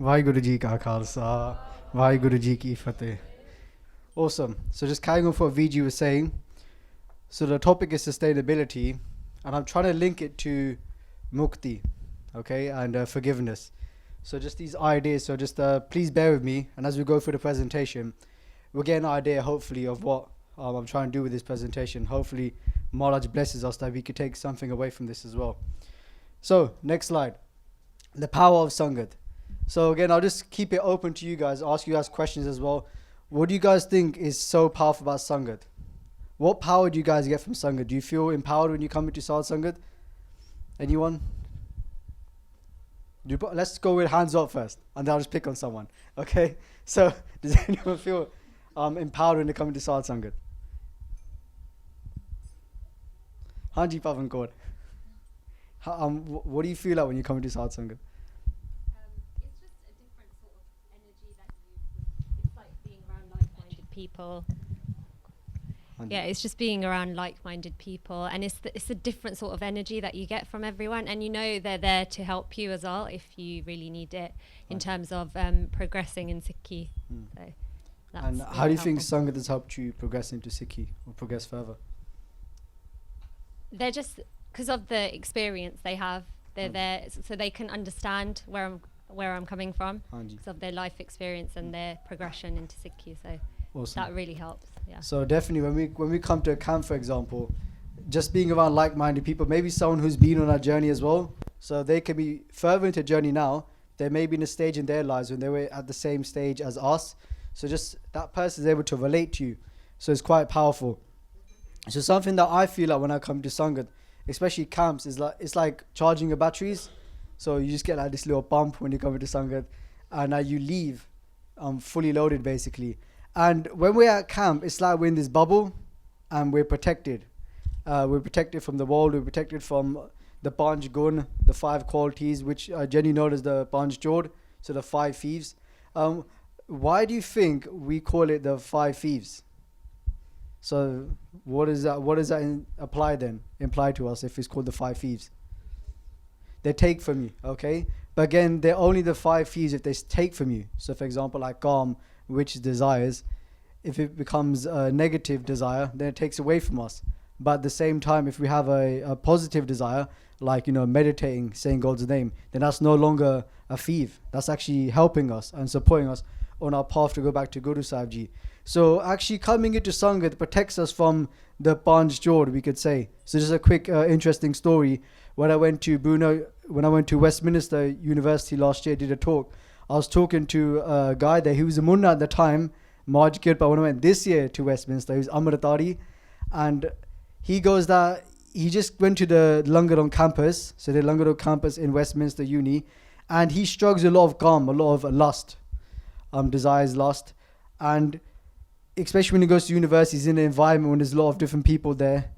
Vaheguru Ji Ka Khalsa, Vaheguru Ji Ki Fateh. Awesome. So just carrying on for what VG was saying. So the topic is sustainability, and I'm trying to link it to Mukti, okay, and forgiveness. So just these ideas. So just please bear with me, and as we go through the presentation, we'll get an idea, hopefully, of what I'm trying to do with this presentation. Hopefully, Maharaj blesses us that we could take something away from this as well. So next slide. The power of Sangat. So again, I'll just keep it open to you guys, ask you guys questions as well. What do you guys think is so powerful about Sangat? What power do you guys get from Sangat? Do you feel empowered when you come into Sad Sangat? Anyone? Let's go with hands up first, and then I'll just pick on someone. Okay? So, does anyone feel empowered when they come into Sad Sangat? Hanji Pavan Kaur. What do you feel like when you come into Sad Sangat? It's just a different sort of energy that it's like being around like-minded people. Yeah, it's just being around like-minded people, and it's a different sort of energy that you get from everyone, and you know they're there to help you as well if you really need it in terms of progressing in Sikhi. So that's and really how do you think helpful. Sangat has helped you progress into Sikhi or progress further? They're just because of the experience they have. They're there so they can understand where I'm coming from because of their life experience and their progression into Sikhi. So Awesome. that really helps. Yeah. So definitely when we come to a camp, for example, just being around like-minded people, maybe someone who's been on our journey as well, so they can be further into journey now. They may be in a stage in their lives when they were at the same stage as us. So just that person is able to relate to you. So it's quite powerful. So something that I feel like when I come to Sangat, especially camps, is like it's like charging your batteries. So you just get like this little pump when you come into Sangat, and you leave fully loaded basically. And when we're at camp, it's like we're in this bubble and we're protected. We're protected from the world, we're protected from the Panj Gun, the 5 qualities, which are generally known as the Panj Jod, so the 5 thieves. Why do you think we call it the 5 thieves? So what does that imply to us if it's called the 5 thieves? They take from you, okay? But again, they're only the 5 thieves if they take from you. So for example, like Kam, which is desires, if it becomes a negative desire, then it takes away from us. But at the same time, if we have a positive desire, like, meditating, saying God's name, then that's no longer a thief. That's actually helping us and supporting us on our path to go back to Guru Sahib Ji. So actually coming into Sangat protects us from the Panj Jod, we could say. So just a quick interesting story. When I went to Westminster University last year, did a talk, I was talking to a guy there. He was a Munna at the time, Maj Kirpa. When I went this year to Westminster, he was Amritari, and he goes that he just went to the Langaron campus, so the Langaron campus in Westminster Uni, and he struggles a lot of calm, a lot of lust, desires, lust, and especially when he goes to university, he's in an environment when there's a lot of different people there.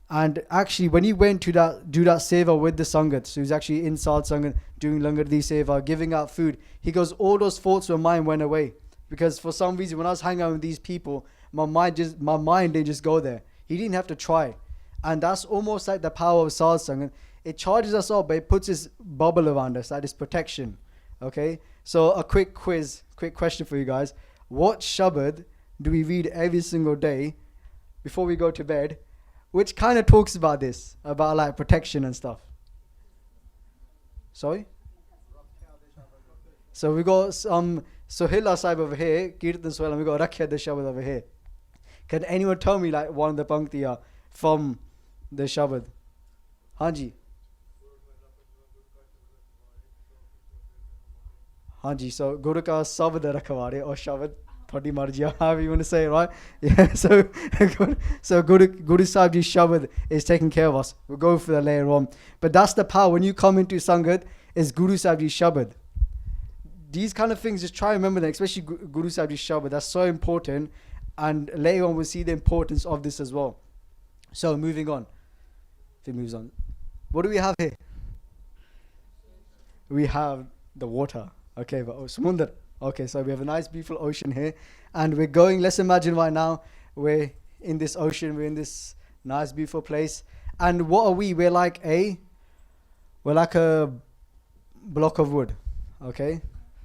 And actually, when he went to do that seva with the Sangat, so he was actually inside Sangat doing Langardi seva, giving out food, he goes, all those thoughts of mine went away. Because for some reason, when I was hanging out with these people, my mind didn't just go there. He didn't have to try. And that's almost like the power of Sad Sangat. It charges us up, but it puts this bubble around us, like this protection. Okay? So a quick question for you guys. What Shabad do we read every single day before we go to bed, which kind of talks about this, about like protection and stuff? Sorry? So we got Sohila Sahib over here, Kirtan Sohila, and we got Rakhya the Shabad over here. Can anyone tell me like one of the Panktiya from the Shabad? Hanji. Hanji, so Guru ka Sabad Rakhwade or Shabad. Thodi marji, however you want to say it, right? Yeah, so Guru Sahib Ji Shabad is taking care of us. We'll go for that later on. But that's the power. When you come into Sangat, is Guru Sahib Ji Shabad. These kind of things, just try and remember that, especially Guru Sahib Ji Shabad. That's so important. And later on, we'll see the importance of this as well. So moving on. If it moves on. What do we have here? We have the water. Okay, but Samundar. Okay, so we have a nice beautiful ocean here, and we're going, let's imagine right now, we're in this ocean, we're in this nice beautiful place, and what are we? We're like a block of wood, okay?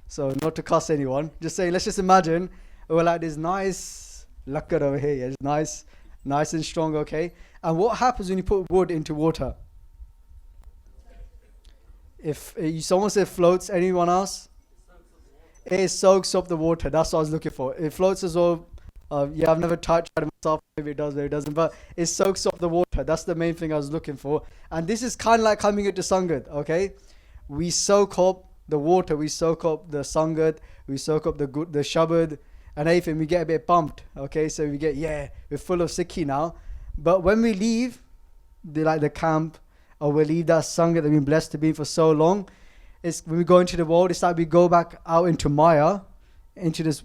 So not to cuss anyone. Just say, let's just imagine we're like this nice lakkad over here. Yeah, it's nice and strong, okay? And what happens when you put wood into water? If someone said floats, anyone else? It soaks up the water. That's what I was looking for. It floats as well. Yeah, I've never tried it myself. Maybe it does, maybe it doesn't. But it soaks up the water. That's the main thing I was looking for. And this is kind of like coming into Sangat, okay? We soak up the water. We soak up the Sangat. We soak up the Shabad and everything. We get a bit pumped, okay? So we get, we're full of Sikhi now. But when we leave the camp, or we leave that Sangat that we've been blessed to be for so long, it's when we go into the world, it's like we go back out into Maya, into this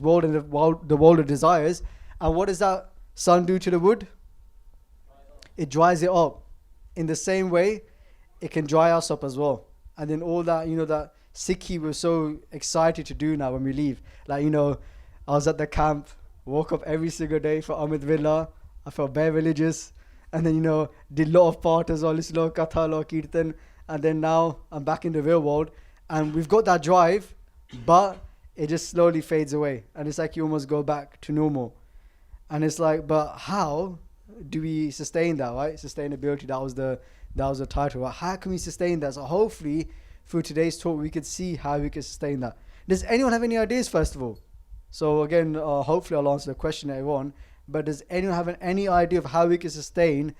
world and the world of desires. And what does that sun do to the wood? It dries it up. In the same way, it can dry us up as well. And then all that, that Sikhi we're so excited to do now when we leave. Like, I was at the camp, woke up every single day for Amit Villa. I felt very religious. And then, did a lot of part as well, listened to a lot of katha, a lot of kirtan. And then now I'm back in the real world. And we've got that drive, but it just slowly fades away. And it's like you almost go back to normal. And it's like, but how do we sustain that, right? Sustainability, that was the title. Right? How can we sustain that? So hopefully through today's talk, we could see how we can sustain that. Does anyone have any ideas, first of all? So again, hopefully I'll answer the question to everyone. But does anyone have any idea of how we can sustain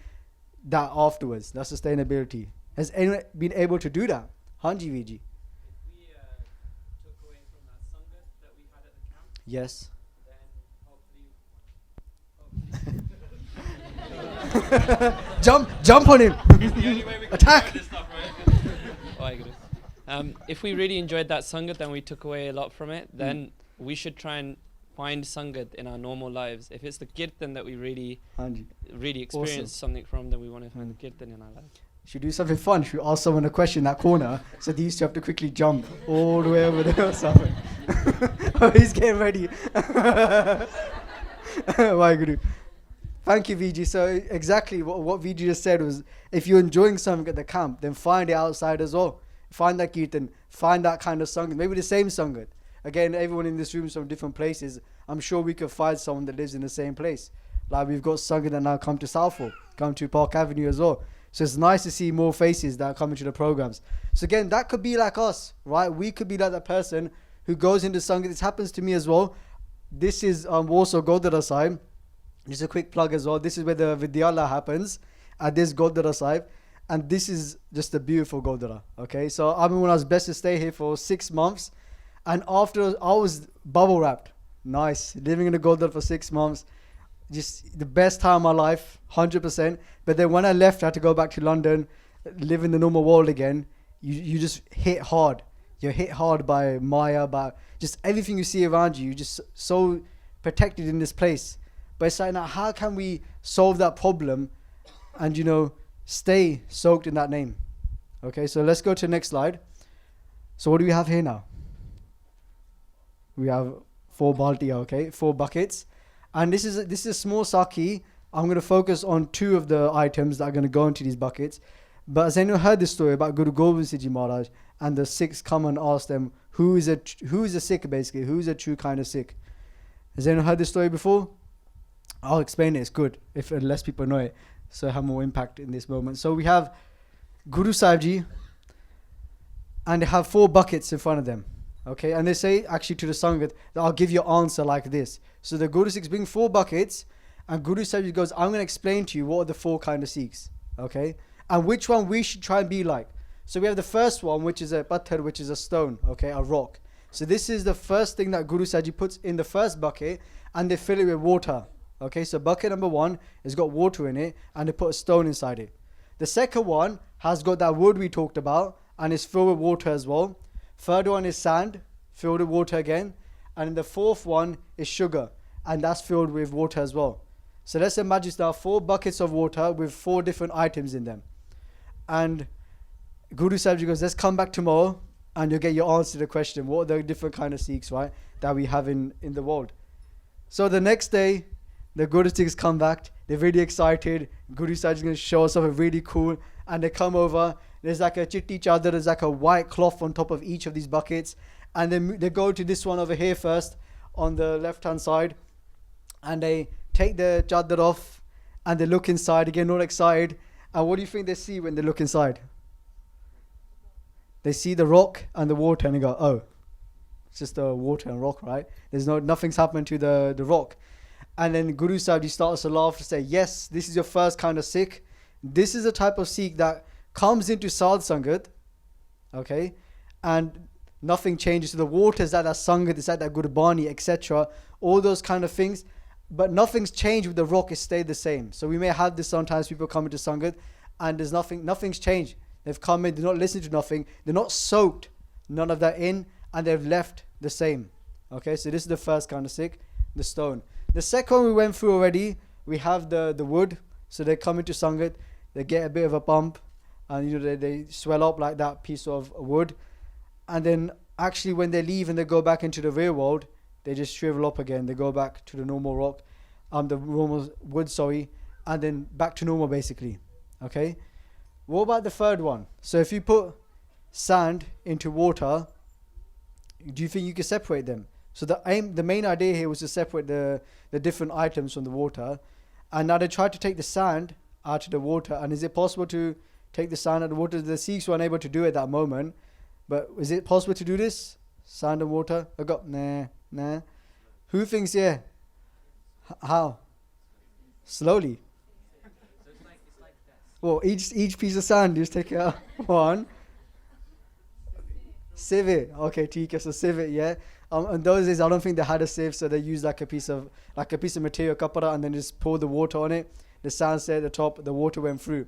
that afterwards, that sustainability? Has anyone been able to do that? Hanji Viji? If we took away from that Sangat that we had at the camp, Yes. then hopefully Jump on him. the only way we can Attack. this stuff, right? If we really enjoyed that Sangat and we took away a lot from it, then we should try and find Sangat in our normal lives. If it's the kirtan that we really experience something from, then we want to find the kirtan in our lives. Should we do something fun? Should we ask someone a question in that corner? So these two have to quickly jump all the way over there or something. Oh, he's getting ready. Waheguru. Thank you, VG. So exactly what VG just said was, if you're enjoying something at the camp, then find it outside as well. Find that kirtan, find that kind of Sangat, maybe the same Sangat. Again, everyone in this room is from different places. I'm sure we could find someone that lives in the same place. Like we've got Sangat that now come to Southall, come to Park Avenue as well. So it's nice to see more faces that are coming to the programs. So again, that could be like us, right? We could be like that person who goes into Sangat. This happens to me as well. This is also Godara Sahib. Just a quick plug as well. This is where the Vidyala happens at this Godara Sahib. And this is just a beautiful Godara. Okay, so I mean, when I was blessed to stay here for 6 months, and after I was bubble wrapped. Nice. Living in a Godara for 6 months. Just the best time of my life, 100%. But then when I left, I had to go back to London, live in the normal world again. You just hit hard. You're hit hard by Maya, by just everything you see around you. You're just so protected in this place. But it's like, now, how can we solve that problem and, stay soaked in that name? Okay, so let's go to the next slide. So what do we have here now? We have 4 baltiya, okay, 4 buckets. And this is a small saki. I'm going to focus on 2 of the items that are going to go into these buckets. But has anyone heard this story about Guru Gobind Singh Ji Maharaj and the Sikhs come and ask them, who is a Sikh basically? Who is a true kind of Sikh? Has anyone heard this story before? I'll explain it. It's good if less people know it, so have more impact in this moment. So we have Guru Sahib Ji, and they have 4 buckets in front of them. Okay, and they say actually to the Sangat that I'll give you an answer like this. So the Guru Sikhs bring 4 buckets, and Guru Sahib Ji goes, I'm going to explain to you what are the 4 kind of Sikhs. Okay, and which one we should try and be like. So we have the first one, which is a patthar, which is a stone, okay, a rock. So this is the first thing that Guru Sahib Ji puts in the first bucket, and they fill it with water. Okay, so bucket number 1 has got water in it, and they put a stone inside it. The second one has got that wood we talked about, and is filled with water as well. Third one is sand, filled with water again. And the fourth one is sugar, and that's filled with water as well. So let's imagine now 4 buckets of water with 4 different items in them. And Guru Sahib Ji goes, let's come back tomorrow and you'll get your answer to the question, what are the different kind of Sikhs, right, that we have in the world. So the next day, the Guru Sikhs come back, they're really excited. Guru Sahib is going to show us something really cool. And they come over, there's like a chitti chadar, there's like a white cloth on top of each of these buckets. and then they go to this one over here first on the left hand side, and they take the chadar off and they look inside again, all excited. And what do you think they see when they look inside? They see the rock and the water, and they go, oh, it's just the water and rock, right? Nothing's happened to the rock. And then Guru Sahib Ji starts to laugh to say, yes, this is your first kind of Sikh. This is a type of Sikh that comes into Sadh Sangat, okay, and nothing changes. So the water is at that Sangat, it's at that Gurbani, etc. All those kind of things. But nothing's changed with the rock, it stayed the same. So we may have this sometimes, people come into Sangat and there's nothing's changed. They've come in, they're not listening to nothing, they're not soaked none of that in, and they've left the same. Okay, so this is the first kind of Sikh, the stone. The second one we went through already, we have the wood. So they come into Sangat, they get a bit of a bump, and they swell up like that piece of wood. And then actually when they leave and they go back into the real world, they just shrivel up again. They go back to the normal rock, the normal wood, and then back to normal basically. Okay. What about the third one? So if you put sand into water, do you think you can separate them? So the main idea here was to separate the different items from the water. And now they tried to take the sand out of the water. And is it possible to take the sand out of the water? The Sikhs were unable to do it at that moment. But is it possible to do this? Sand and water? I got, nah. Who thinks, yeah? How? Slowly. Well, each piece of sand, you just take it out. One. Sieve it. Okay, TK, so sieve it, yeah. And those days, I don't think they had a sieve, so they used like a piece of material, kapara, and then just pour the water on it. The sand stayed at the top, the water went through.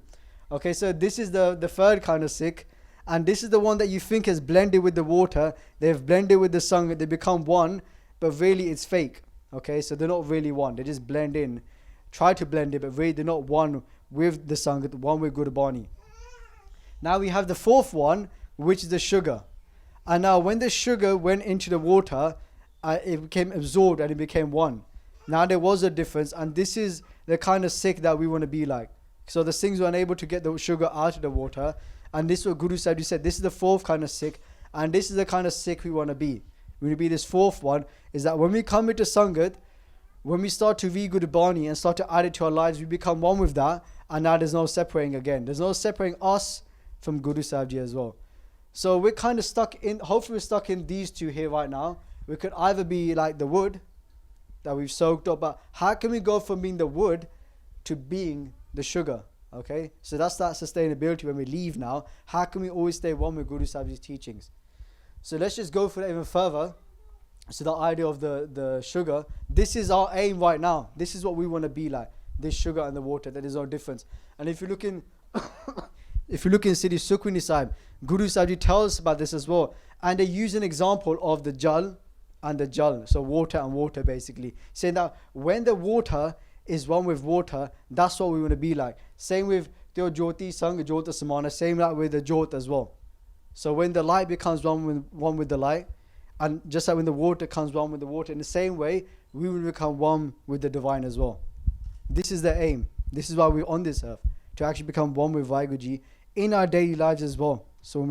Okay, so this is the third kind of Sikh. And this is the one that you think has blended with the water. They've blended with the Sangat, they become one, but really it's fake. Okay, so they're not really one. They just blend in. Try to blend it, but really they're not one with the Sangat, one with Gurbani. Now we have the fourth one, which is the sugar. And now when the sugar went into the water, it became absorbed and it became one. Now there was a difference, and this is the kind of Sikh that we want to be like. So the Singhs were unable to get the sugar out of the water, and this is what Guru Sahib Ji said, this is the fourth kind of Sikh, and this is the kind of Sikh we want to be. We want to be this fourth one, is that when we come into Sangat, when we start to read Gurbani and start to add it to our lives, we become one with that, and now there's no separating again. There's no separating us from Guru Sahib Ji as well. So we're kind of stuck in, hopefully we're stuck in these two here right now. We could either be like the wood that we've soaked up, but how can we go from being the wood to being the sugar? Okay, so that's that sustainability when we leave now. How can we always stay one with Guru Sahib Ji's teachings? So let's just go for that even further. So the idea of the sugar, this is our aim right now. This is what we want to be like, this sugar and the water, there is no difference. And if you look in if you look in Siddhi Sukhmani Sahib, Guru Sahib Ji tells us about this as well. And they use an example of the jal and the jal, so water and water basically, saying that when the water is one with water, that's what we want to be like. Same with Teo Jyoti Sang Jyota Samana, same like with the Jyot as well. So when the light becomes one with the light, and just like when the water comes one with the water, in the same way, we will become one with the divine as well. This is the aim. This is why we're on this earth, to actually become one with Vaiguji in our daily lives as well. So when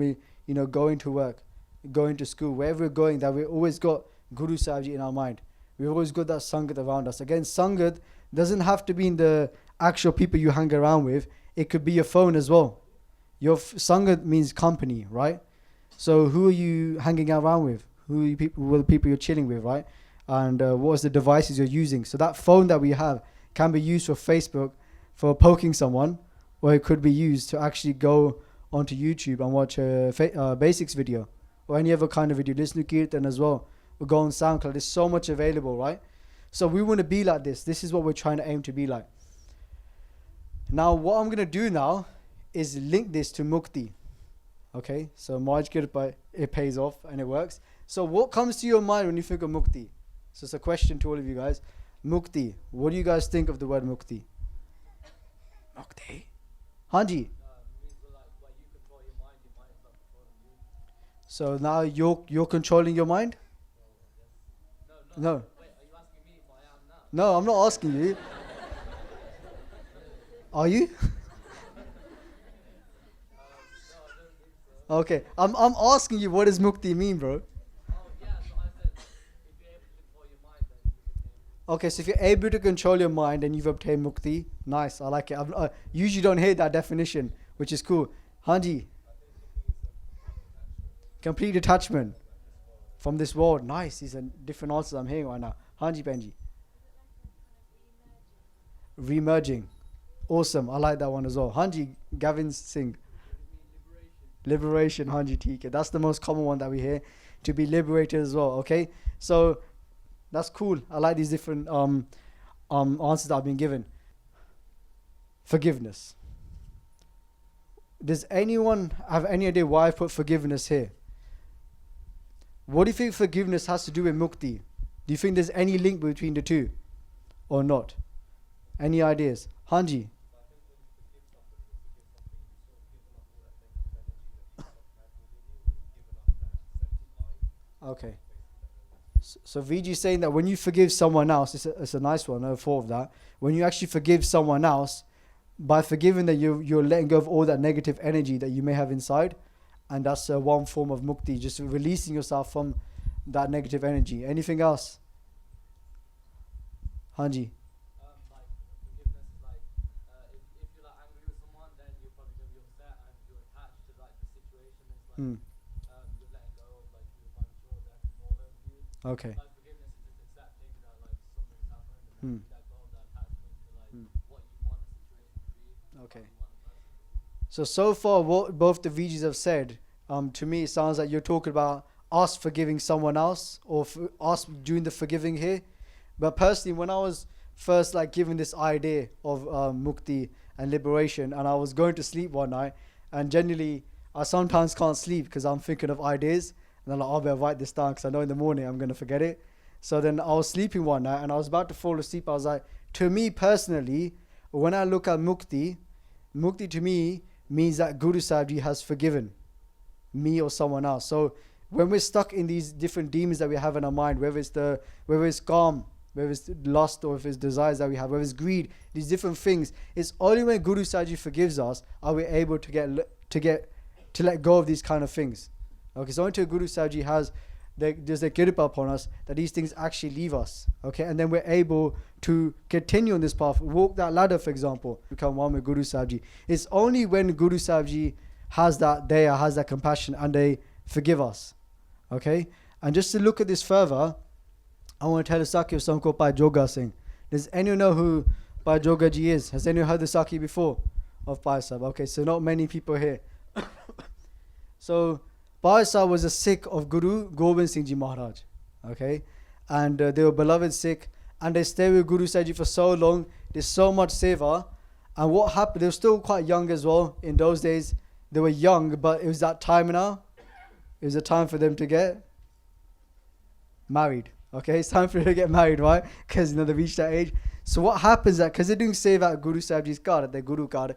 we, go into work, go into school, wherever we're going, that we've always got Guru Sahib Ji in our mind. We've always got that Sangat around us. Again, Sangat doesn't have to be in the actual people you hang around with. It could be your phone as well. Your Sangat means company, right? So who are you hanging around with? Who are the people you're chilling with, right? And what is the devices you're using? So that phone that we have can be used for Facebook, for poking someone, or it could be used to actually go onto YouTube and watch a basics video, or any other kind of video, listen to Kirtan as well, or go on Soundcloud. There's so much available, right? So we want to be like this. This is what we're trying to aim to be like. Now what I'm going to do now is link this to Mukti. Okay, so Maj Kirpa, it pays off and it works. So what comes to your mind when you think of Mukti? So it's a question to all of you guys. Mukti, what do you guys think of the word Mukti? Mukti? Hanji? So now you're controlling your mind? No. Wait, are you asking me if I am now? No, I'm not asking you. Are you? No, I don't think so. Okay, I'm asking you, what does Mukti mean, bro? Oh, Okay, so if you're able to control your mind and you've obtained mukti, nice, I like it. I usually don't hear that definition, which is cool. Hanji. Complete detachment from this world. Nice, these are different answers I'm hearing right now. Hanji Benji. Remerging. Awesome, I like that one as well. Hanji Gavin Singh. Liberation, Hanji Tika. That's the most common one that we hear. To be liberated as well, okay? So that's cool. I like these different answers that have been given. Forgiveness. Does anyone have any idea why I put forgiveness here? What do you think forgiveness has to do with mukti? Do you think there's any link between the two or not? Any ideas? Hanji. Okay. So VG is saying that when you forgive someone else, it's a nice one, I thought of that. When you actually forgive someone else, by forgiving that you're letting go of all that negative energy that you may have inside. And that's one form of mukti, just releasing yourself from that negative energy. Anything else? Hanji. Like forgiveness is like if you're like angry with someone, then you're probably gonna be upset and you're attached to like the situation. It's like you're letting go of like you're trying to sure that control over you. Okay. Like forgiveness is just accepting that like something's happened and you let go of that attachment to like what you want the situation to be. Okay. So far, what both the VGs have said, to me, it sounds like you're talking about us forgiving someone else or us doing the forgiving here. But personally, when I was first like given this idea of mukti and liberation, and I was going to sleep one night, and generally I sometimes can't sleep because I'm thinking of ideas, and I'm like, I'll better write this down because I know in the morning I'm going to forget it. So then I was sleeping one night and I was about to fall asleep. I was like, to me personally, when I look at mukti to me means that Guru Sahib Ji has forgiven me or someone else. So when we're stuck in these different demons that we have in our mind, whether it's calm, whether it's lust or if it's desires that we have, whether it's greed, these different things, it's only when Guru Sahib Ji forgives us are we able to let go of these kind of things. Okay, so until Guru Sahib Ji there's a kripa upon us that these things actually leave us. Okay, and then we're able to continue on this path, walk that ladder, for example, become one with Guru Sahib Ji. It's only when Guru Sahib Ji has that daya, has that compassion, and they forgive us. Okay, and just to look at this further, I want to tell a Sakhi of someone called Bhai Joga Singh. Does anyone know who Bhai Joga Ji is? Has anyone heard the Sakhi before of Bhai Sahib? Okay, so not many people here. So Bhai Sahib was a Sikh of Guru Gobind Singh Ji Maharaj. Okay, and they were beloved Sikh, and they stayed with Guru Sahib Ji for so long. There's so much seva. And what happened, they were still quite young as well. In those days, they were young, but it was that time now. It was a time for them to get married. Okay, it's time for them to get married, right? Because they reached that age. So what happens that, because they're doing seva at Guru Sahib Ji's card, at their Guru card,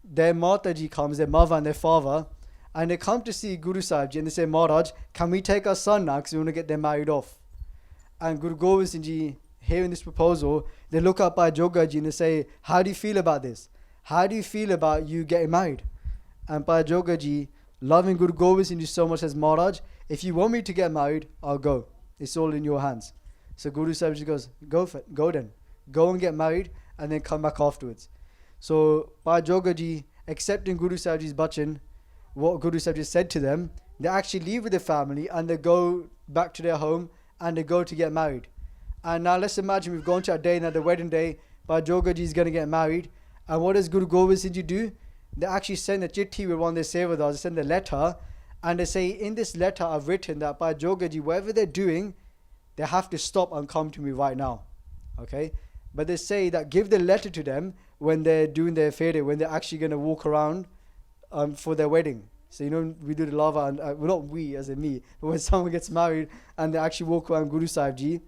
their Mataji comes, their mother and their father, and they come to see Guru Sahib Ji and they say, Maharaj, can we take our son now because we want to get them married off? And Guru Gobind Singh Ji, hearing this proposal, they look up Bhai Joga Ji and they say, how do you feel about this? How do you feel about you getting married? And Bhai Joga Ji, loving Guru Gobind Singh Ji so much, says, Maharaj, if you want me to get married, I'll go. It's all in your hands. So Guru Sahib Ji goes, go for it, go then. Go and get married and then come back afterwards. So Bhai Joga Ji, accepting Guru Sahib Ji's bachan, what Guru Sahib Ji said to them, they actually leave with their family and they go back to their home and they go to get married. And now let's imagine we've gone to a day, now the wedding day, Bhai Joga Ji is going to get married. And what does Guru Gobind Singh Ji do? They actually send a chitti with one of their sevadars, they send a letter, and they say, in this letter I've written that Bhai Joga Ji, whatever they're doing, they have to stop and come to me right now. Okay? But they say that give the letter to them when they're doing their fede, when they're actually going to walk around for their wedding. So we do the lava, and well, not we as in me, but when someone gets married and they actually walk around Guru Sahib Ji,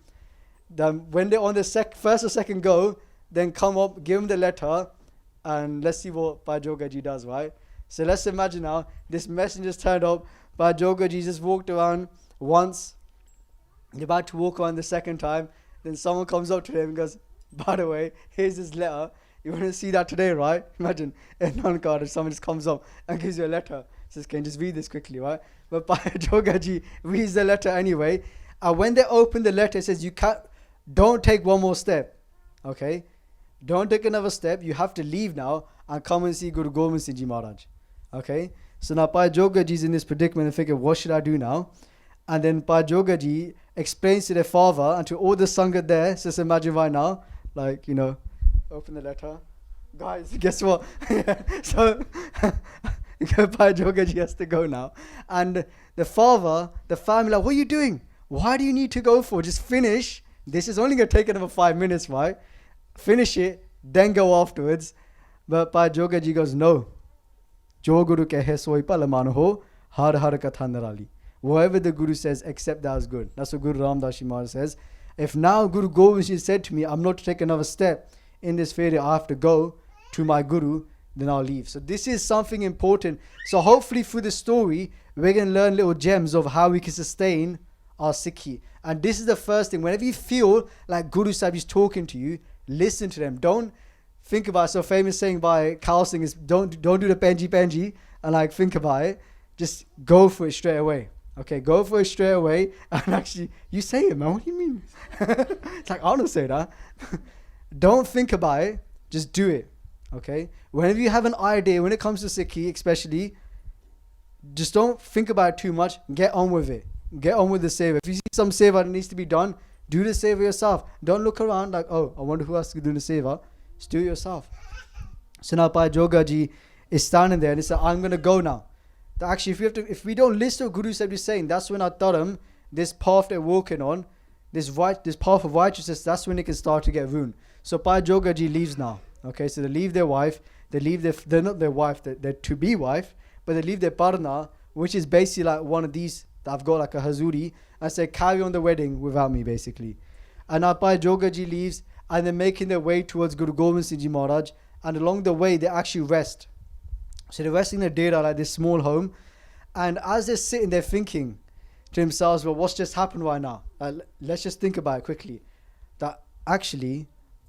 then when they're on the first or second go, then come up, give them the letter, and let's see what Bhai Joga Ji does, right? So let's imagine now, this messenger's turned up, Bhai Joga Ji just walked around once, they're about to walk around the second time, then someone comes up to them and goes, by the way, here's this letter, you want to see that today, right? Imagine a non-card or someone just comes up and gives you a letter, says, can you just read this quickly, right? But Bhai Joga Ji reads the letter anyway, and when they open the letter, it says, you can't, don't take one more step. Okay? Don't take another step. You have to leave now and come and see Guru Gobind Singh Ji Maharaj. Okay? So now Bhai Joga Ji is in this predicament and thinking, what should I do now? And then Bhai Joga Ji explains to their father and to all the Sangat there. So just imagine right now, like, open the letter. Guys, guess what? So Bhai Joga Ji has to go now. And the father, the family, like, what are you doing? Why do you need to go for? Just finish. This is only going to take another 5 minutes, right? Finish it, then go afterwards. But Bhai Joga Ji goes, no. Jo Guru kehe soi palaman ho, har har katha narali. Whatever the Guru says, accept that as good. That's what Guru Ramdas Ji Maharaj says. If now Guru Gobind Singh said to me, I'm not to take another step in this failure, I have to go to my Guru, then I'll leave. So this is something important. So hopefully through the story, we're going to learn little gems of how we can sustain our Sikhi. And this is the first thing. Whenever you feel like Guru Sahib is talking to you, listen to them. Don't think about it. So famous saying by Carl Singh is don't do the Benji and like think about it. Just go for it straight away. Okay, go for it straight away. And actually, you say it, man. What do you mean? It's like, I don't say that. Don't think about it. Just do it. Okay? Whenever you have an idea, when it comes to Sikhi especially, just don't think about it too much. Get on with it. Get on with the seva. If you see some seva that needs to be done, do the seva yourself. Don't look around like, oh, I wonder who else is doing the seva. Just do it yourself. So now Bhai Joga Ji is standing there and he said, I'm going to go now. That actually, if we don't listen to what Guru Sahib is saying, that's when I tell them this path they're walking on, this path of righteousness, that's when it can start to get ruined. So Bhai Joga Ji leaves now. Okay, so they leave their wife, they're not their wife, their to-be wife, but they leave their parna, which is basically like one of these that I've got like a hazuri, and say, carry on the wedding without me, basically. And now Bhai Joga Ji leaves, and they're making their way towards Guru Gobind Singh Ji Maharaj, and along the way, they actually rest. So they're resting in a dera, like this small home, and as they're sitting there thinking to themselves, well, what's just happened right now? Let's just think about it quickly. That actually,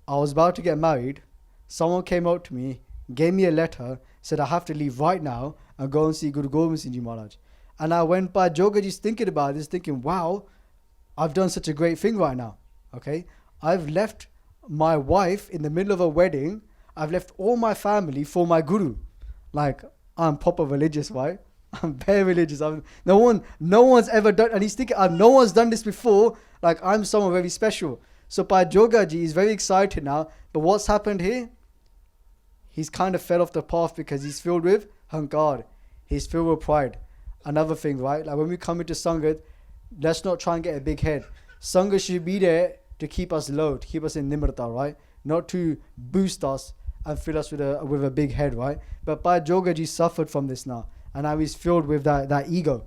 I was about to get married, someone came out to me, gave me a letter, said I have to leave right now and go and see Guru Gobind Singh Ji Maharaj. And I went by Joga Ji's thinking about this, thinking, wow, I've done such a great thing right now. Okay, I've left my wife in the middle of a wedding. I've left all my family for my Guru. Like, I'm proper religious, right? I'm very religious. No one's ever done, and he's thinking, no one's done this before. Like, I'm someone very special. So Bhai Joga Ji is very excited now. But what's happened here? He's kind of fell off the path because he's filled with hankar. He's filled with pride. Another thing, right? Like when we come into Sangat, let's not try and get a big head. Sangat should be there to keep us low, to keep us in nimrata, right? Not to boost us and fill us with a big head, right? But Bhai Joga Ji suffered from this now. And now he's filled with that ego.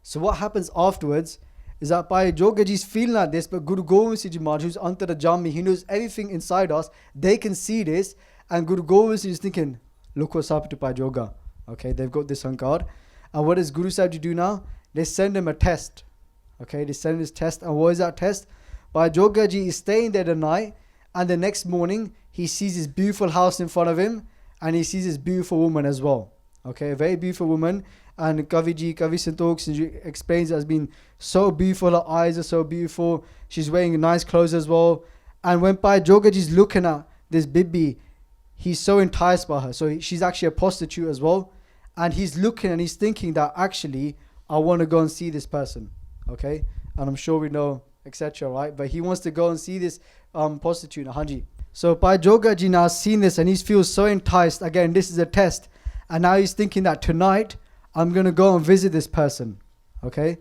So what happens afterwards is that Bhai Joga Ji's feeling like this, but Guru Gobind Singh Ji Maharaj, who's Anta the Jami, he knows everything inside us. They can see this. And Guru Gobind Singh is thinking, look what's happened to Bhai Joga. Okay, they've got this hankar. And what does Guru Sahib Ji do now? They send him a test. Okay, they send him this test. And what is that test? Bhai Joga Ji is staying there the night. And the next morning, he sees this beautiful house in front of him. And he sees this beautiful woman as well. Okay, a very beautiful woman. And Kavi Santokh explains it as being so beautiful. Her eyes are so beautiful. She's wearing nice clothes as well. And when Bhai Joga Ji is looking at this Bibi, he's so enticed by her. So she's actually a prostitute as well. And he's looking and he's thinking that actually, I want to go and see this person. Okay? And I'm sure we know, etc. Right? But he wants to go and see this prostitute, Hanji. So Bhai Joga Ji now has seen this and he feels so enticed. Again, this is a test. And now he's thinking that tonight, I'm going to go and visit this person. Okay?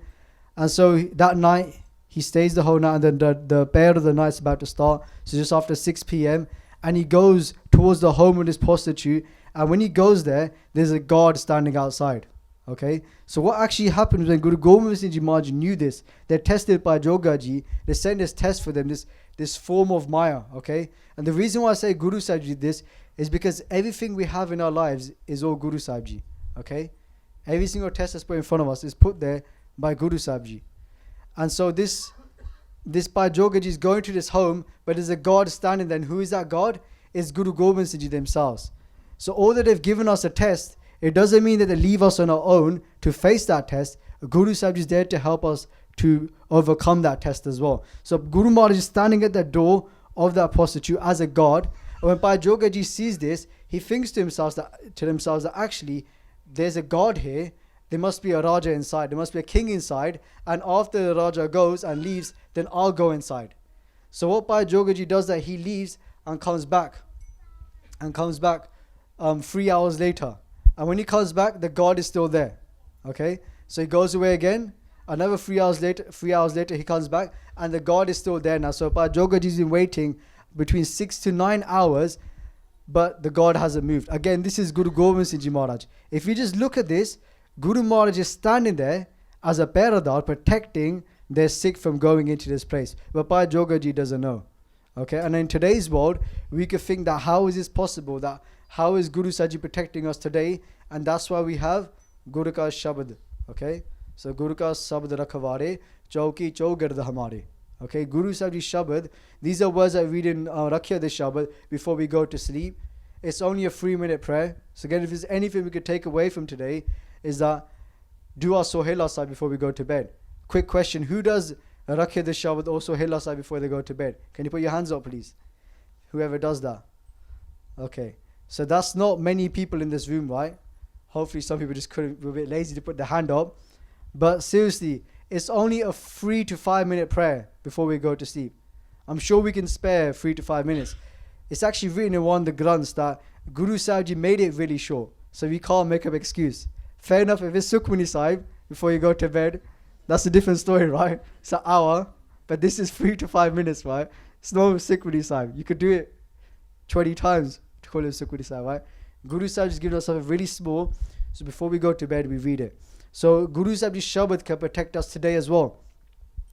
And so that night, he stays the whole night. And then the prayer of the night is about to start. So just after 6 p.m. And he goes towards the home of this prostitute. And when he goes there, there's a guard standing outside. Okay? So what actually happened when Guru Gobind Singh Ji Maharaj knew this, they're tested by Joga Ji. They sent this test for them, this form of Maya. Okay? And the reason why I say Guru Sahib Ji did this is because everything we have in our lives is all Guru Sahib Ji. Okay? Every single test that's put in front of us is put there by Guru Sahib Ji. And so this Bhai Joga Ji is going to this home, but there's a guard standing there. And who is that guard? It's Guru Gobind Singh Ji themselves. So although they've given us a test, it doesn't mean that they leave us on our own to face that test. Guru Sahib Ji is there to help us to overcome that test as well. So Guru Maharaj is standing at the door of that prostitute as a god. And when Bhai Joga Ji sees this, he thinks to himself that actually there's a god here. There must be a Raja inside. There must be a king inside. And after the Raja goes and leaves, then I'll go inside. So what Bhai Joga Ji does, that he leaves and comes back. 3 hours later. And when he comes back, the god is still there. Okay? So he goes away again. Another 3 hours later, he comes back. And the god is still there now. So Bhai Joga Ji's been waiting between 6 to 9 hours. But the god hasn't moved. Again, this is Guru Gobind Singh Ji Maharaj. If you just look at this, Guru Maharaj is standing there as a Peradar protecting their Sikh from going into this place. But Bhai Joga Ji doesn't know. Okay, and in today's world, we could think that how is this possible? That how is Guru Sahib Ji protecting us today? And that's why we have Guru Ka Shabad. Okay, so Guru Ka Shabad Rakhware, Chauki Chaugird Hamare. Okay, Guru Sahib Ji Shabad. These are words I read in Rakhya the Shabad before we go to sleep. It's only a 3-minute prayer. So again, if there's anything we could take away from today, is that do our Sohela Sahib before we go to bed. Quick question, who does Rakhya the Shabad or Sohela Sahib before they go to bed? Can you put your hands up, please? Whoever does that. Okay, so that's not many people in this room, right? Hopefully some people just were a bit lazy to put their hand up. But seriously, it's only a 3 to 5 minute prayer before we go to sleep. I'm sure we can spare 3 to 5 minutes. It's actually written in one of the Granths that Guru Sahib Ji made it really short, so we can't make up excuse. Fair enough, if it's Sukhmani Sahib before you go to bed, that's a different story, right? It's an hour, but this is 3 to 5 minutes, right? It's no Sukhmani Sahib. You could do it 20 times to call it Sukhmani Sahib, right? Guru Sahib just given us something really small, so before we go to bed, we read it. So Guru Sahib Ji Shabad can protect us today as well.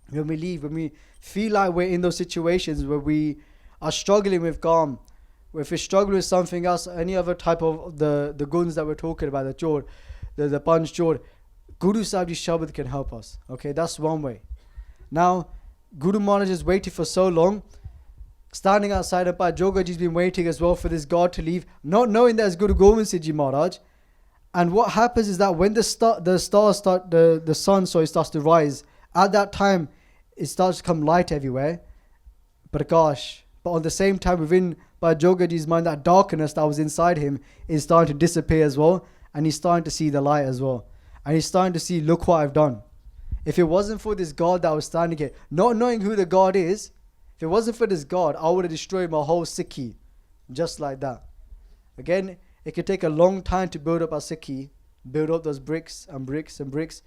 When we leave, when we feel like we're in those situations where we are struggling with calm, if we struggle with something else, any other type of the guns that we're talking about, the chor, the panch chor, Guru Sahib Ji Shabad can help us. Okay, that's one way. Now, Guru Maharaj is waiting for so long, standing outside, and Bhai Joga Ji's been waiting as well for this god to leave, not knowing that it's Guru Gobind Singh Ji Maharaj. And what happens is that when the sun starts to rise, at that time, it starts to come light everywhere. Prakash. But on the same time, within Bhai Joga Ji's mind, that darkness that was inside him is starting to disappear as well. And he's starting to see the light as well. And he's starting to see, look what I've done. If it wasn't for this God that was standing here, not knowing who the God is, if it wasn't for this God, I would have destroyed my whole Sikhi. Just like that. Again, it could take a long time to build up a Sikhi, build up those bricks and bricks and bricks.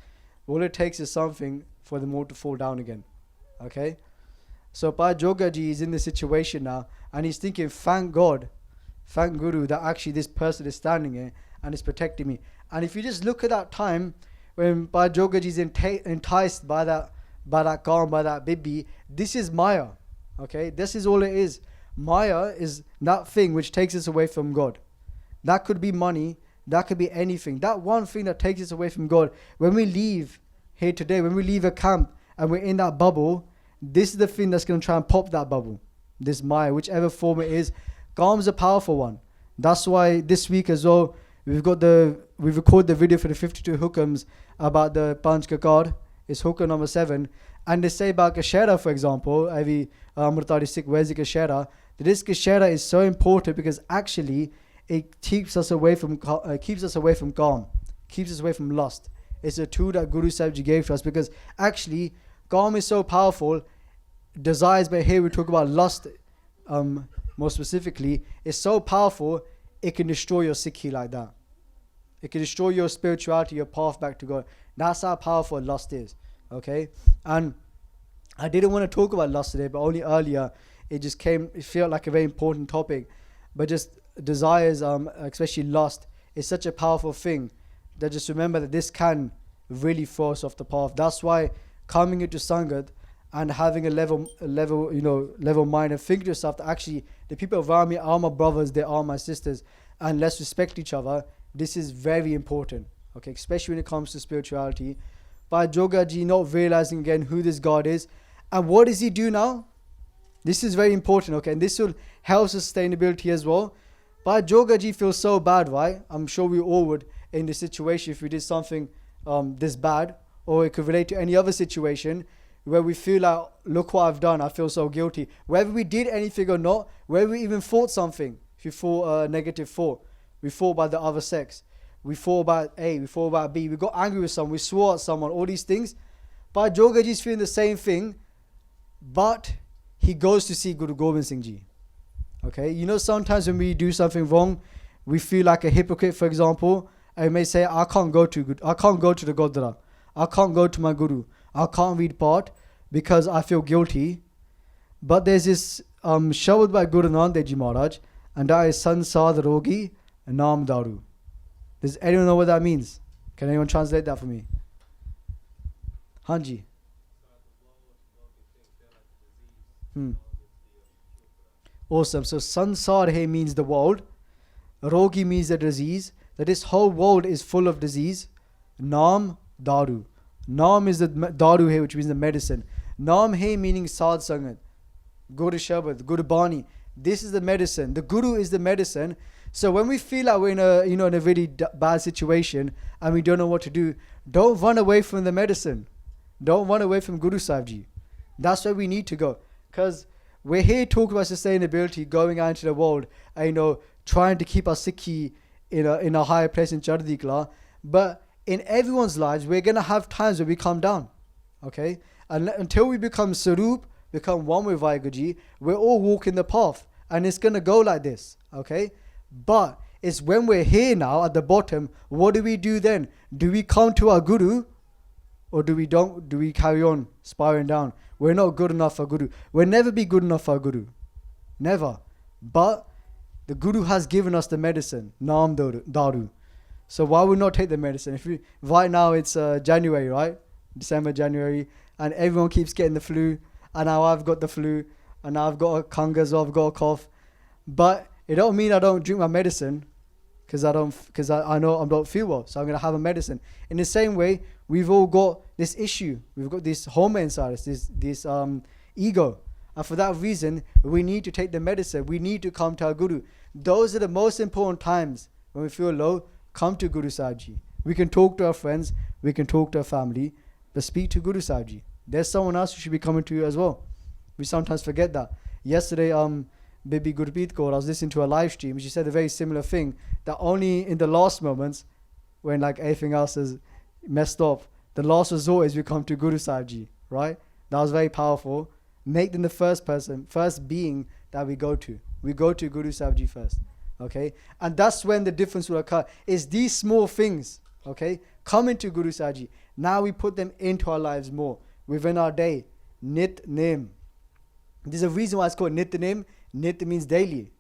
All it takes is something for them all to fall down again. Okay? So Bhai Joga Ji is in this situation now, and he's thinking, thank God, thank Guru that actually this person is standing here and is protecting me. And if you just look at that time when Bhai Joga Ji is enticed by that Kaam, by that Bibi, this is Maya. Okay, this is all it is. Maya is that thing which takes us away from God. That could be money, that could be anything. That one thing that takes us away from God. When we leave here today, when we leave a camp and we're in that bubble, this is the thing that's going to try and pop that bubble. This Maya, whichever form it is. Kaam's a powerful one. That's why this week as well, we've recorded the video for the 52 hukams about the Panch Kakar. It's hukam number 7. And they say about Kashera, for example, every Amritari Sikh, where's the Kashera? This Kashera is so important because actually it keeps us away from calm, keeps us away from lust. It's a tool that Guru Sahib Ji gave to us because actually calm is so powerful. Desires, but here we talk about lust more specifically, is so powerful it can destroy your Sikhi like that. It can destroy your spirituality, your path back to God. That's how powerful lust is. Okay? And I didn't want to talk about lust today, but only earlier it felt like a very important topic. But just desires, especially lust, is such a powerful thing that just remember that this can really throw us off the path. That's why coming into Sangat and having a level mind and thinking to yourself that actually the people around me are my brothers, they are my sisters, and let's respect each other. This is very important, okay, especially when it comes to spirituality. Bhai Joga Ji not realizing again who this God is. And what does he do now? This is very important, okay, and this will help sustainability as well. Bhai Joga Ji feels so bad, right? I'm sure we all would in this situation if we did something this bad. or it could relate to any other situation where we feel like, look what I've done, I feel so guilty. Whether we did anything or not, whether we even thought something, if you thought a negative thought, we thought about the other sex, we thought about A, we thought about B, we got angry with someone, we swore at someone, all these things. Bhai Joga Ji is feeling the same thing, but he goes to see Guru Gobind Singh Ji. Okay, you know, sometimes when we do something wrong, we feel like a hypocrite, for example, and we may say, I can't go to the Godra, I can't go to my Guru, I can't read part because I feel guilty. But there's this shabad by Guru Nanak Dev Ji Maharaj, and that is Sansad Rogi Naam Daru. Does anyone know what that means? Can anyone translate that for me? Hanji. Awesome. So Sansar Hai means the world. Rogi means the disease. That this whole world is full of disease. Naam Daru. Naam is the Daru Hai, which means the medicine. Naam Hai meaning Sad Sangat. Guru Shabad, Guru Bani. This is the medicine. The Guru is the medicine. So when we feel like we're in a really bad situation and we don't know what to do, don't run away from the medicine. Don't run away from Guru Sahib Ji. That's where we need to go. Because we're here talking about sustainability, going out into the world, and trying to keep our Sikhi in a higher place in Chardi Kala. But in everyone's lives, we're going to have times where we come down. Okay? And until we become Sarup, become one with Vaiguji, we're all walking the path. And it's going to go like this. Okay? But it's when we're here now at the bottom, what do we do then? Do we come to our Guru? Or do we carry on spiraling down? We're not good enough for Guru. We'll never be good enough for Guru. Never. But the Guru has given us the medicine. Naam Daru. So why would not take the medicine? Right now it's January, right? December, January. And everyone keeps getting the flu. And now I've got the flu. And now I've got a khanga, so I've got a cough. But it don't mean I don't drink my medicine. Because I know I don't feel well. So I'm going to have a medicine. In the same way, we've all got this issue. We've got this hormone inside us, this ego. And for that reason, we need to take the medicine. We need to come to our Guru. Those are the most important times when we feel low. Come to Guru Sahib Ji. We can talk to our friends. We can talk to our family. But speak to Guru Sahib Ji. There's someone else who should be coming to you as well. We sometimes forget that. Yesterday, Bibi Gurpreet Kaur, I was listening to a live stream. She said a very similar thing. That only in the last moments, when like everything else is messed up, the last resort is we come to Guru Sahib Ji, right? That was very powerful. Make them the first being that we go to. We go to Guru Sahib Ji first, okay? And that's when the difference will occur. It's these small things, okay? Coming to Guru Sahib Ji. Now we put them into our lives more. Within our day, Nit Name. There's a reason why it's called Nit Name. Nit means daily.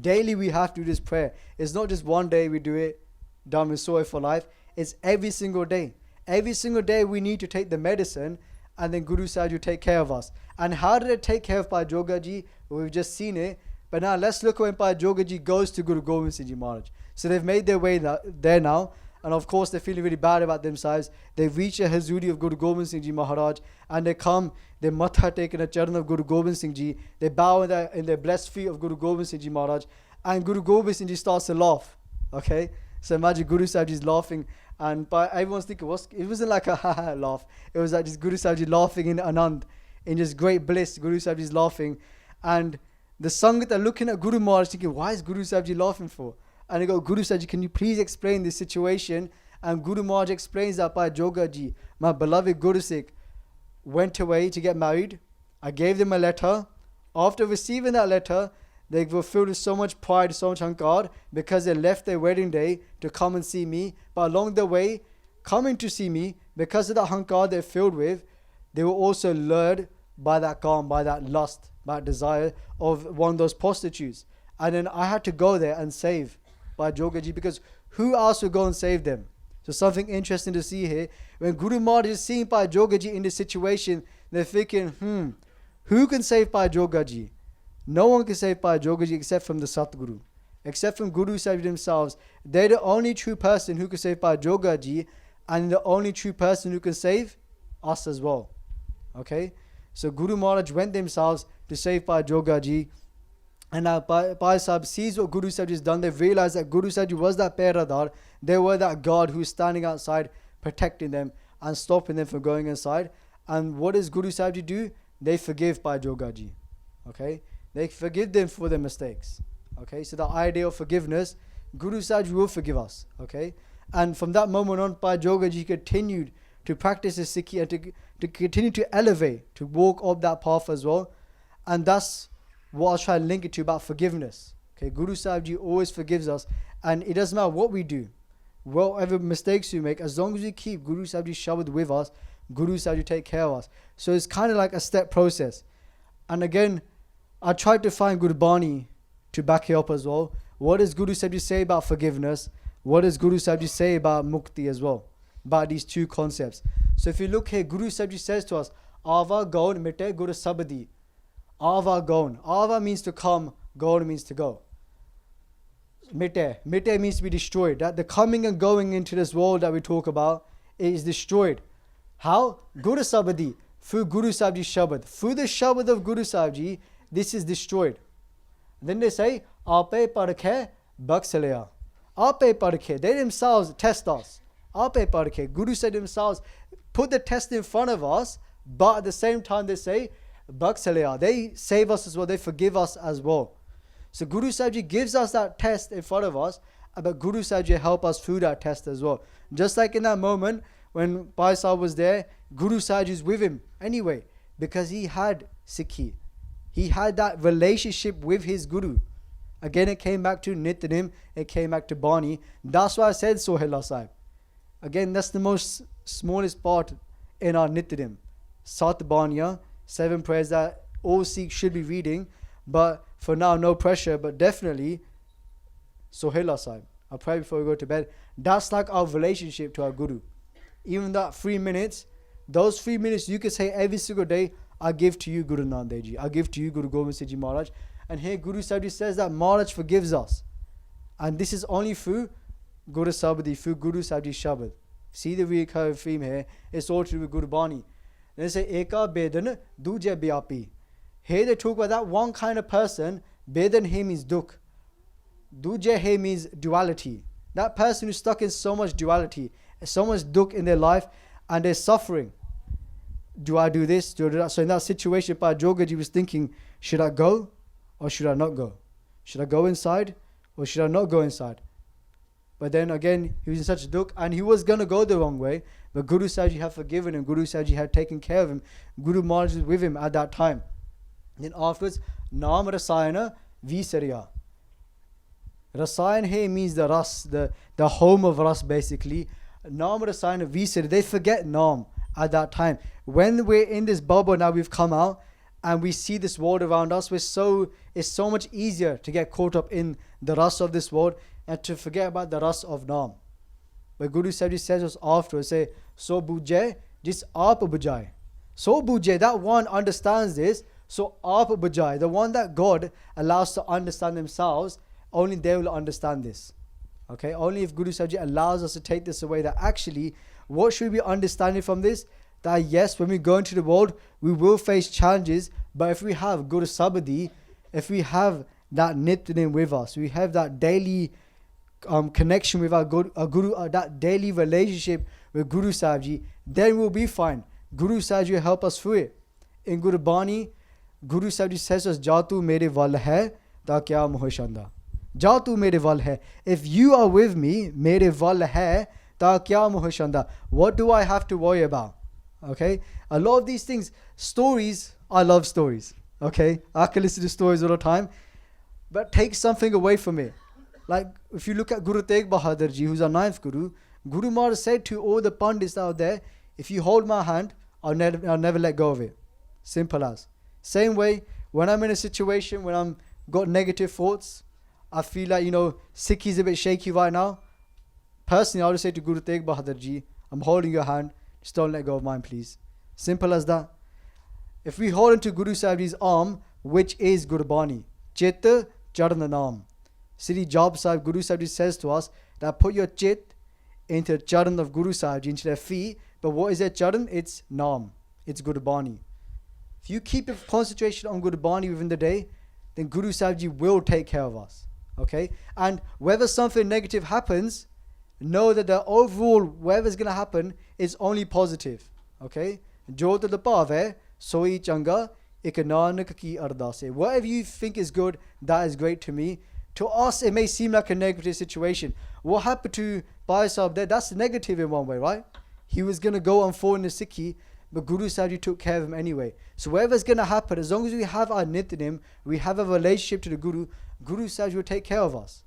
Daily we have to do this prayer. It's not just one day we do it, done with sorry for life. It's every single day. Every single day we need to take the medicine, and then Guru Sahib will take care of us. And how did it take care of Bhai Joga Ji? Well, we've just seen it. But now let's look when Bhai Joga Ji goes to Guru Gobind Singh Ji Maharaj. So they've made their way there now. And of course they're feeling really bad about themselves. They've reached a hazuri of Guru Gobind Singh Ji Maharaj. And they come, they matha take in a charan of Guru Gobind Singh Ji. They bow in their blessed feet of Guru Gobind Singh Ji Maharaj. And Guru Gobind Singh Ji starts to laugh. Okay? So imagine Guru Sahib Ji is laughing. And everyone's thinking, it wasn't like a ha ha laugh. It was like just Guru Sahib Ji laughing in Anand. In just great bliss. Guru Sahib Ji is laughing. And the Sangat are looking at Guru Maharaj thinking, why is Guru Sahib Ji laughing for? And they go, Guru Sahib Ji, can you please explain this situation? And Guru Maharaj explains that Bhai Joga Ji, my beloved Guru Sikh, went away to get married. I gave them a letter. After receiving that letter, they were filled with so much pride, so much hankar, because they left their wedding day to come and see me. But along the way, coming to see me, because of that hankar they're filled with, they were also lured by that calm, by that lust, by that desire of one of those prostitutes. And then I had to go there and save Bhai Joga Ji, because who else would go and save them? So something interesting to see here. When Guru Maharaj is seeing Bhai Joga Ji in this situation, they're thinking, who can save Bhai Joga Ji? No one can save Bhai Joga Ji except from the Satguru. Except from Guru Sahib themselves. They're the only true person who can save Bhai Joga Ji, and the only true person who can save us as well. Okay? So Guru Maharaj went themselves to save Bhai Joga Ji. And now Bhai Sahib sees what Guru Sahib has done. They realize that Guru Sahib was that Peradar. They were that God who is standing outside protecting them. and stopping them from going inside. And what does Guru Sahib Ji do? They forgive Bhai Joga Ji. Okay, they forgive them for their mistakes. Okay, so the idea of forgiveness, Guru Sahib Ji will forgive us. Okay, and from that moment on, Bhai Joga Ji continued to practice his Sikhi and to continue to elevate, to walk up that path as well. And that's what I was trying to link it to about forgiveness. Okay, Guru Sahib Ji always forgives us, and it doesn't matter what we do, whatever mistakes we make, as long as we keep Guru Sahib Ji Shabad with us, Guru Sahib Ji take care of us. So it's kind of like a step process. And again, I tried to find Gurbani to back it up as well. What does Guru Sahib Ji say about forgiveness? What does Guru Sahib Ji say about Mukti as well? About these two concepts. So if you look here, Guru Sahib Ji says to us, Ava gaun mite Guru Sabadi. Ava gaun. Ava means to come, gaun means to go. Mite. Mite means to be destroyed. That the coming and going into this world that we talk about is destroyed. How? Guru Sabadi. Through Guru Sahib Ji Shabad. Through the Shabad of Guru Sahib Ji, this is destroyed. Then they say, Ape parkhe baksalaya. Ape parkhe. They themselves test us. Ape parkhe. Guru said themselves, put the test in front of us, but at the same time they say, baksalaya. They save us as well. They forgive us as well. So Guru Sahib Ji gives us that test in front of us, but Guru Sahib Ji help us through that test as well. Just like in that moment when Bhai Sahib was there, Guru Sahib Ji is with him anyway, because he had Sikhi. He had that relationship with his Guru. Again, it came back to Nityanim, it came back to Bani. That's why I said Sohela Sahib. Again, that's the most smallest part in our Nityanim. Sat Baniya, 7 prayers that all Sikhs should be reading. But for now, no pressure, but definitely Sohela Sahib. I'll pray before we go to bed. That's like our relationship to our Guru. Even that 3 minutes, those 3 minutes you can say every single day, I give to you Guru Nanak Dev Ji. I give to you Guru Gobind Singh Ji Maharaj. And here Guru Sahib Ji says that Maharaj forgives us. And this is only through Guru Sabadi, through Guru Sahib Ji Shabad. See the recurring theme here. It's all to do with Gurbani. Then they say, Eka Bedan Duje Byapi. Here they talk about that one kind of person. Bedan here means duk. Duje here means duality. That person who's stuck in so much duality, so much duk in their life, and they're suffering. Do I do this? Do I do that? So in that situation, Bhai Joga Ji was thinking, should I go or should I not go? Should I go inside or should I not go inside? But then again, he was in such duk and he was going to go the wrong way. But Guru Sahib Ji had forgiven him. Guru Sahib Ji had taken care of him. Guru Maharaj was with him at that time. Then afterwards, Naam Rasayana Visarya. Rasayan here means the ras, the home of ras basically. Naam Rasayana Visarya. They forget Naam at that time. When we're in this bubble now, we've come out and we see this world around us, it's so much easier to get caught up in the ras of this world and to forget about the ras of Naam. But Guru Sahib Ji says us afterwards, say, so bujay, jis aap bujay. So bujay, that one understands this, so aap bujay, the one that God allows to understand themselves, only they will understand this. Okay, only if Guru Sahib Ji allows us to take this away, that actually, what should we be understanding from this? That yes, when we go into the world, we will face challenges, but if we have Guru Sabadi, if we have that Nityanim with us, we have that daily connection with our Guru, that daily relationship with Guru Sahib Ji, then we'll be fine. Guru Sahib Ji will help us through it. In Gurbani, Guru Sahib Ji says to us, Ja tu mere wal hai, ta kya moh shanda. Ja tu mere wal hai. If you are with me, mere wal hai, ta kya moh shanda. What do I have to worry about? Okay, a lot of these things, stories, I love stories. Okay, I can listen to stories all the time, but take something away from it. Like if you look at Guru Tegh Bahadur Ji, who's our 9th Guru, Guru Maharaj said to all the Pandits out there, if you hold my hand, I'll never let go of it. Simple as. Same way, when I'm in a situation, when I'm got negative thoughts, I feel like, Sikhi is a bit shaky right now. Personally, I would say to Guru Tegh Bahadur Ji, I'm holding your hand, just don't let go of mine, please. Simple as that. If we hold into Guru Sahib Ji's arm, which is Gurbani, Chit Charna Naam. Sri Jab Sahib, Guru Sahib Ji says to us that put your chit into the charan of Guru Sahib Ji, into their feet. But what is their charan? It's Naam. It's Gurbani. If you keep your concentration on Gurbani within the day, then Guru Sahib Ji will take care of us. Okay? And whether something negative happens, know that the overall, whatever's going to happen, is only positive. Okay? Jo tad bhave, soi changa, ik nanak ki ardase. Whatever you think is good, that is great to me. To us, it may seem like a negative situation. What happened to Bhai Sahib there, that's negative in one way, right? He was going to go and fall in the Sikhi, but Guru Sahib Ji took care of him anyway. So whatever's going to happen, as long as we have our nit in him, we have a relationship to the Guru, Guru Sahib Ji will take care of us.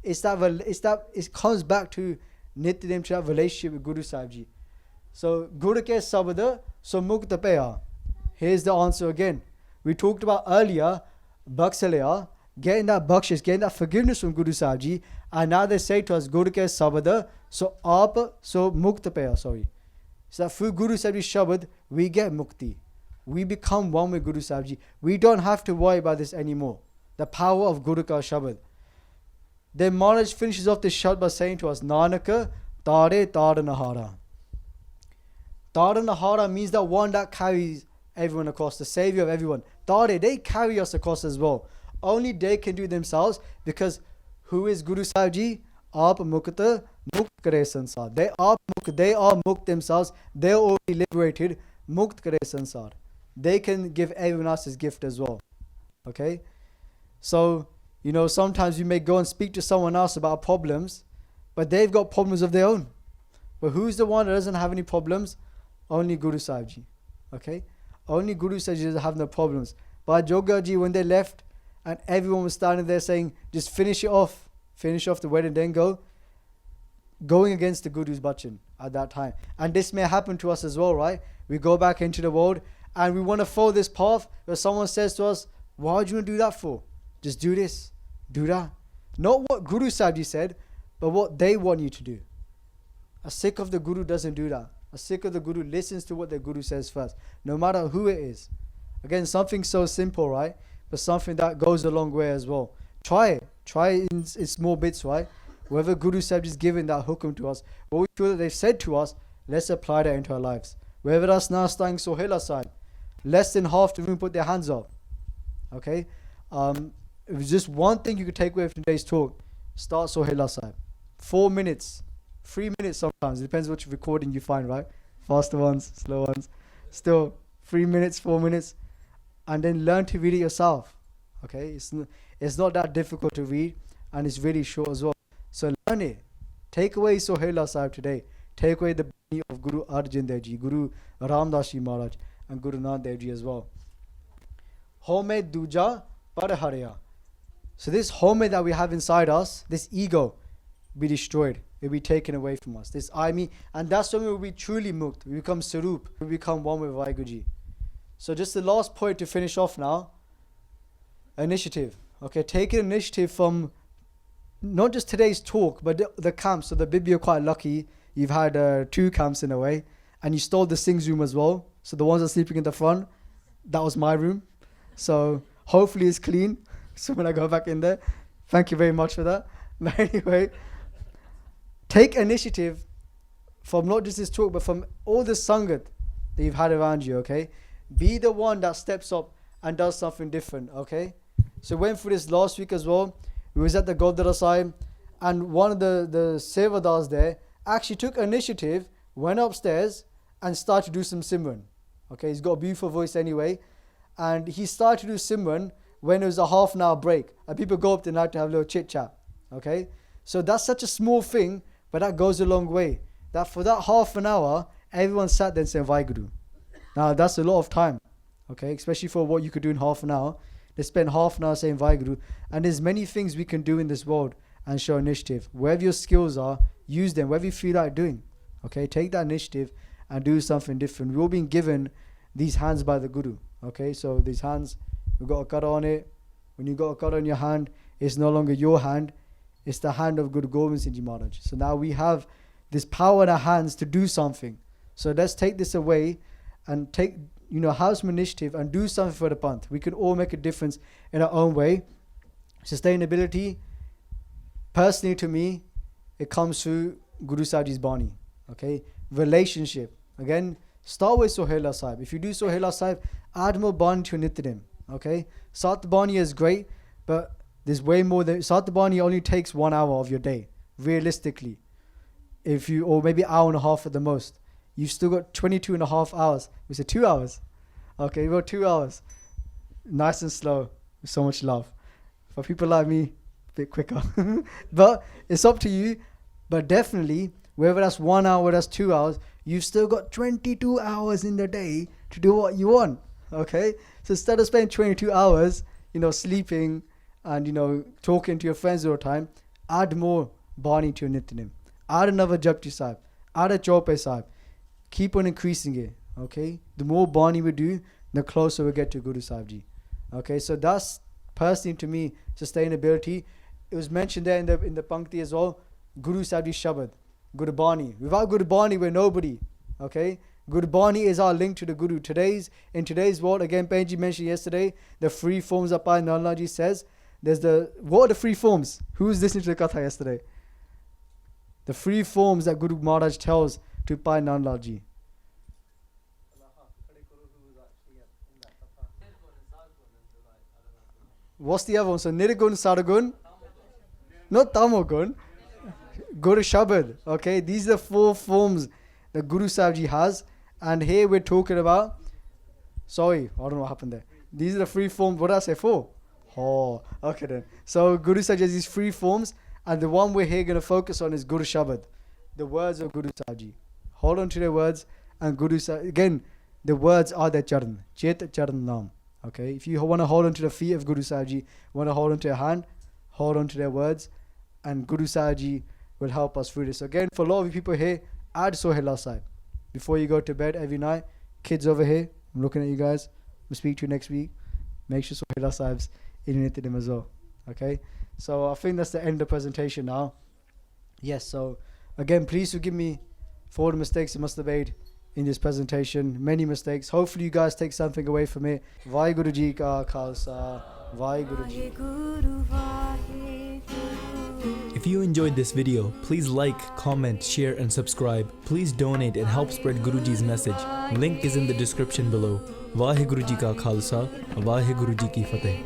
It comes back to nit in him, to that relationship with Guru Sahib Ji. So Guru ke sabda, so mukta peya. Here's the answer again. We talked about earlier, baksalaya, getting that bakshish, getting that forgiveness from Guru Sahib Ji, and now they say to us, Guru ke sabda, so mukta peya, sorry. So that through Guru Sahib Ji's Shabad, we get mukti. We become one with Guru Sahib Ji. We don't have to worry about this anymore. The power of Guru ka Shabad. Then Maharaj finishes off this Shabad by saying to us, Nanaka tare tara nahara. Tara nahara means that one that carries everyone across, the savior of everyone. Tare, they carry us across as well. Only they can do it themselves, because who is Guru Sahib Ji? Aap mukta mukt kare sansar. They are mukt themselves. They are already liberated. Mukt kare sansar. They can give everyone else his gift as well. Okay? So, sometimes you may go and speak to someone else about problems, but they've got problems of their own. But who's the one that doesn't have any problems? Only Guru Sahib Ji. Okay? Only Guru Sahib Ji doesn't have no problems. Bhai Joga Ji, when they left, and everyone was standing there saying, just finish off the wedding, then going against the Guru's bachan at that time. And this may happen to us as well, right? We go back into the world and we want to follow this path, where someone says to us, why do you want to do that for? Just do this, do that. Not what Guru Sahib Ji said, but what they want you to do. A Sikh of the Guru doesn't do that. A Sikh of the Guru listens to what the Guru says first, no matter who it is. Again, something so simple, right? But something that goes a long way as well. Try it. Try it in small bits, right? Whoever Guru Sahib is giving that hukum to us, what we feel that they've said to us, let's apply that into our lives. Wherever that's now starting Sohela side, less than half the room put their hands up. Okay? It was just one thing you could take away from today's talk. Start Sohela side. 4 minutes. 3 minutes sometimes. It depends which recording you find, right? Faster ones, slow ones. Still, 3 minutes, 4 minutes. And then learn to read it yourself. Okay? It's not that difficult to read, and it's really short as well. So learn it. Take away Sohela Sahib today. Take away the bani of Guru Arjan Dev Ji, Guru Ramdas Ji Maharaj, and Guru Nanak Dev Ji as well. Home duja parharya. So this home that we have inside us, this ego, be destroyed. It will be taken away from us. This I, me, and that's when we will be truly mukt. We become sarup. We become one with Vaheguru Ji. So just the last point to finish off now. Initiative. Okay, take an initiative from not just today's talk, but the camps. So the Bibi are quite lucky. You've had 2 camps in a way. And you stole the Singh's room as well. So the ones that are sleeping in the front, that was my room. So hopefully it's clean. So when I go back in there, thank you very much for that. But anyway, take initiative from not just this talk, but from all the Sangat that you've had around you, okay? Be the one that steps up and does something different, okay? So we went through this last week as well. We was at the Gurdwara Sahib, and one of the Sevadars there actually took initiative, went upstairs and started to do some Simran. Okay, he's got a beautiful voice anyway. And he started to do Simran when it was a half an hour break. And people go up there now to have a little chit chat. Okay, so that's such a small thing, but that goes a long way. That for that half an hour, everyone sat there and said Vaheguru. Now that's a lot of time. Okay, especially for what you could do in half an hour. They spend half an hour saying Vaheguru. And there's many things we can do in this world and show initiative. Wherever your skills are, use them. Wherever you feel like doing. Okay, take that initiative and do something different. We've all been given these hands by the Guru. Okay, so these hands, we've got a cut on it. When you got a cut on your hand, it's no longer your hand. It's the hand of Guru Gobind Singh Ji Maharaj. So now we have this power in our hands to do something. So let's take this away and have some initiative and do something for the Panth. We can all make a difference in our own way. Sustainability, personally to me, it comes through Guru Sahib Ji's Bani. Okay, relationship. Again, start with Sohela Sahib. If you do Sohela Sahib, add more Bani to your Nityanim. Okay, Sat Bani is great, but there's way more than Sat Bani only takes 1 hour of your day, realistically. if you, or maybe hour and a half at the most, you've still got 22 and a half hours. We said 2 hours. Okay, you've got 2 hours. Nice and slow, with so much love. For people like me, a bit quicker. But it's up to you. But definitely, whether that's 1 hour, whether that's 2 hours, you've still got 22 hours in the day to do what you want. Okay? So instead of spending 22 hours, sleeping and, talking to your friends all the time, add more Bani to your Nityanim. Add another Japji Sahib. Add a Chaupai Sahib. Keep on increasing it. Okay? The more Bani we do, the closer we get to Guru Sahib Ji. Okay? So that's, personally to me, sustainability. It was mentioned there in the Pankti as well. Guru Sahib Ji Shabad. Guru Bani. Without Guru Bani, we're nobody. Okay? Guru Bani is our link to the Guru. In today's world, again, Benji mentioned yesterday, the free forms that Bhai Nalala Ji says. What are the free forms? Who was listening to the Katha yesterday? The free forms that Guru Maharaj tells to Bhai Nalala Ji. What's the other one? So Nirgun, Saragun, not Tamogun, Guru Shabad. Okay, these are the 4 forms that Guru Sahib Ji has. And here we're talking about, sorry, I don't know what happened there. These are the 3 forms. What did I say? 4? Oh, okay then. So Guru Sahib Ji has these 3 forms. And the one we're here going to focus on is Guru Shabad. The words of Guru Sahib Ji. Hold on to their words. And Guru Sahib, again, the words are their charan. Chet charan naam. Okay, if you want to hold on to the feet of Guru Sahib Ji, want to hold on to your hand, hold on to their words, and Guru Sahib Ji will help us through this. Again, for a lot of you people here, add Sohela Sahib. Before you go to bed every night, kids over here, I'm looking at you guys, we'll speak to you next week. Make sure Sohela Sahib's in Nityanim as well. Okay, so I think that's the end of the presentation now. Yes, so again, please forgive me for all the mistakes I must have made in this presentation. Many mistakes. Hopefully you guys take something away from it. Vaheguru Ji Ka Khalsa, Vaheguru Ji. If you enjoyed this video, please like, comment, share and subscribe. Please donate and help spread Guruji's message. Link is in the description below. Vaheguru Ji Ka Khalsa, Vaheguru Ji Ki Fateh.